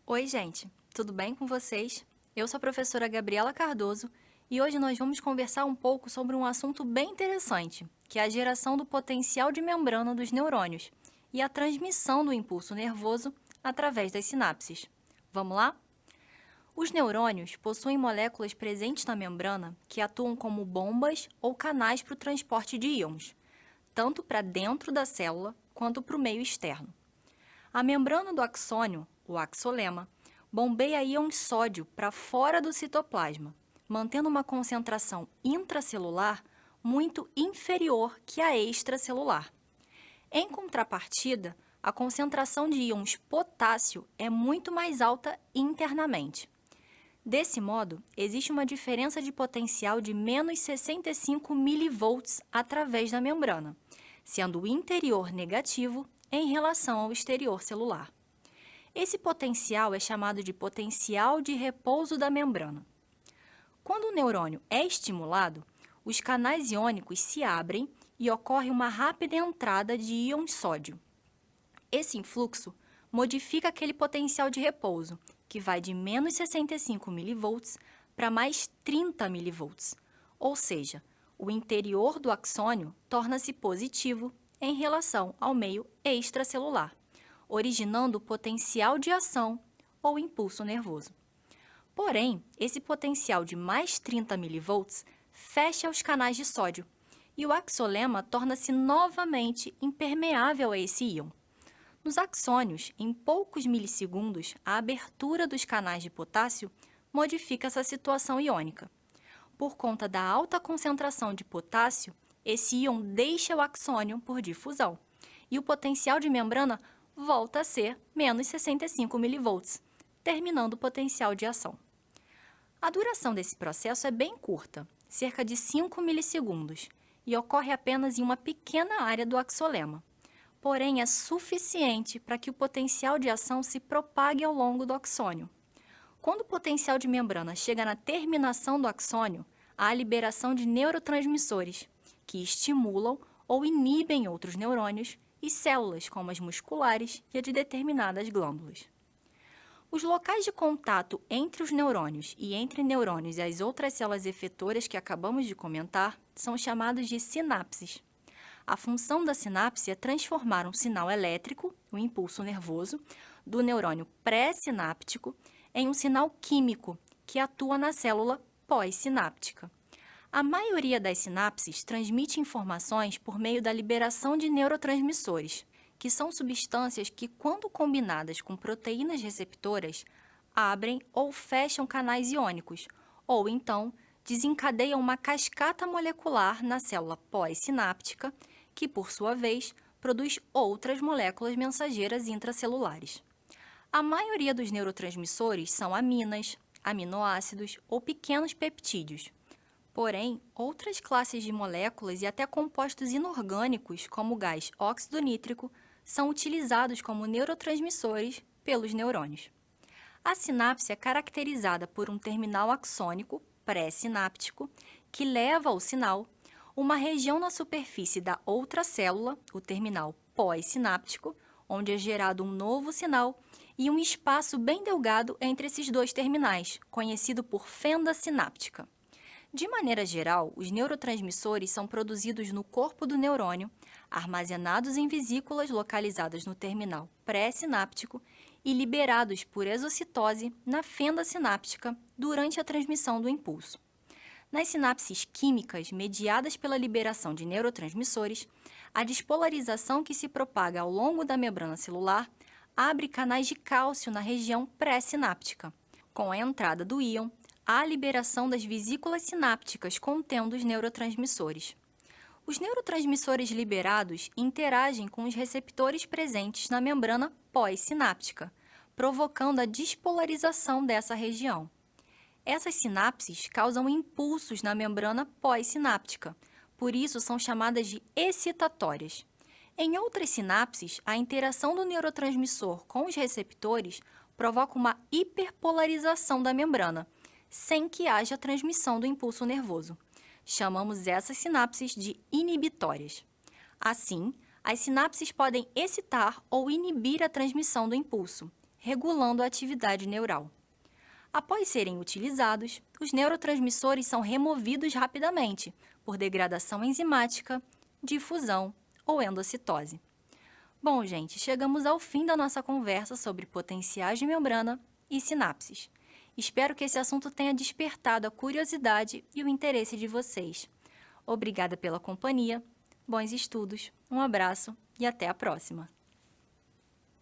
Oi, gente, tudo bem com vocês? Eu sou a professora Gabriela Cardoso e hoje nós vamos conversar um pouco sobre um assunto bem interessante, que é a geração do potencial de membrana dos neurônios e a transmissão do impulso nervoso através das sinapses. Vamos lá? Os neurônios possuem moléculas presentes na membrana que atuam como bombas ou canais para o transporte de íons, tanto para dentro da célula quanto para o meio externo. A membrana do axônio, o axolema, bombeia íons sódio para fora do citoplasma, mantendo uma concentração intracelular muito inferior que a extracelular. Em contrapartida, a concentração de íons potássio é muito mais alta internamente. Desse modo, existe uma diferença de potencial de menos 65 milivolts através da membrana, sendo o interior negativo em relação ao exterior celular. Esse potencial é chamado de potencial de repouso da membrana. Quando o neurônio é estimulado, os canais iônicos se abrem e ocorre uma rápida entrada de íons sódio. Esse influxo modifica aquele potencial de repouso, que vai de menos 65 milivolts para mais 30 milivolts, ou seja, o interior do axônio torna-se positivo em relação ao meio extracelular, originando o potencial de ação ou impulso nervoso. Porém, esse potencial de mais 30 milivolts fecha os canais de sódio e o axolema torna-se novamente impermeável a esse íon. Nos axônios, em poucos milissegundos, a abertura dos canais de potássio modifica essa situação iônica. Por conta da alta concentração de potássio, esse íon deixa o axônio por difusão e o potencial de membrana volta a ser menos 65 milivolts, terminando o potencial de ação. A duração desse processo é bem curta, cerca de 5 milissegundos, e ocorre apenas em uma pequena área do axolema. Porém, é suficiente para que o potencial de ação se propague ao longo do axônio. Quando o potencial de membrana chega na terminação do axônio, há a liberação de neurotransmissores, que estimulam ou inibem outros neurônios e células, como as musculares e a de determinadas glândulas. Os locais de contato entre os neurônios e entre neurônios e as outras células efetoras que acabamos de comentar são chamados de sinapses. A função da sinapse é transformar um sinal elétrico, o impulso nervoso, do neurônio pré-sináptico em um sinal químico que atua na célula pós-sináptica. A maioria das sinapses transmite informações por meio da liberação de neurotransmissores, que são substâncias que, quando combinadas com proteínas receptoras, abrem ou fecham canais iônicos, ou então desencadeiam uma cascata molecular na célula pós-sináptica, que, por sua vez, produz outras moléculas mensageiras intracelulares. A maioria dos neurotransmissores são aminas, aminoácidos ou pequenos peptídeos. Porém, outras classes de moléculas e até compostos inorgânicos, como o gás óxido nítrico, são utilizados como neurotransmissores pelos neurônios. A sinapse é caracterizada por um terminal axônico, pré-sináptico, que leva ao sinal, uma região na superfície da outra célula, o terminal pós-sináptico, onde é gerado um novo sinal, e um espaço bem delgado entre esses dois terminais, conhecido por fenda sináptica. De maneira geral, os neurotransmissores são produzidos no corpo do neurônio, armazenados em vesículas localizadas no terminal pré-sináptico e liberados por exocitose na fenda sináptica durante a transmissão do impulso. Nas sinapses químicas mediadas pela liberação de neurotransmissores, a despolarização que se propaga ao longo da membrana celular abre canais de cálcio na região pré-sináptica. Com a entrada do íon, há a liberação das vesículas sinápticas contendo os neurotransmissores. Os neurotransmissores liberados interagem com os receptores presentes na membrana pós-sináptica, provocando a despolarização dessa região. Essas sinapses causam impulsos na membrana pós-sináptica, por isso são chamadas de excitatórias. Em outras sinapses, a interação do neurotransmissor com os receptores provoca uma hiperpolarização da membrana, sem que haja transmissão do impulso nervoso. Chamamos essas sinapses de inibitórias. Assim, as sinapses podem excitar ou inibir a transmissão do impulso, regulando a atividade neural. Após serem utilizados, os neurotransmissores são removidos rapidamente por degradação enzimática, difusão ou endocitose. Bom, gente, chegamos ao fim da nossa conversa sobre potenciais de membrana e sinapses. Espero que esse assunto tenha despertado a curiosidade e o interesse de vocês. Obrigada pela companhia, bons estudos, um abraço e até a próxima!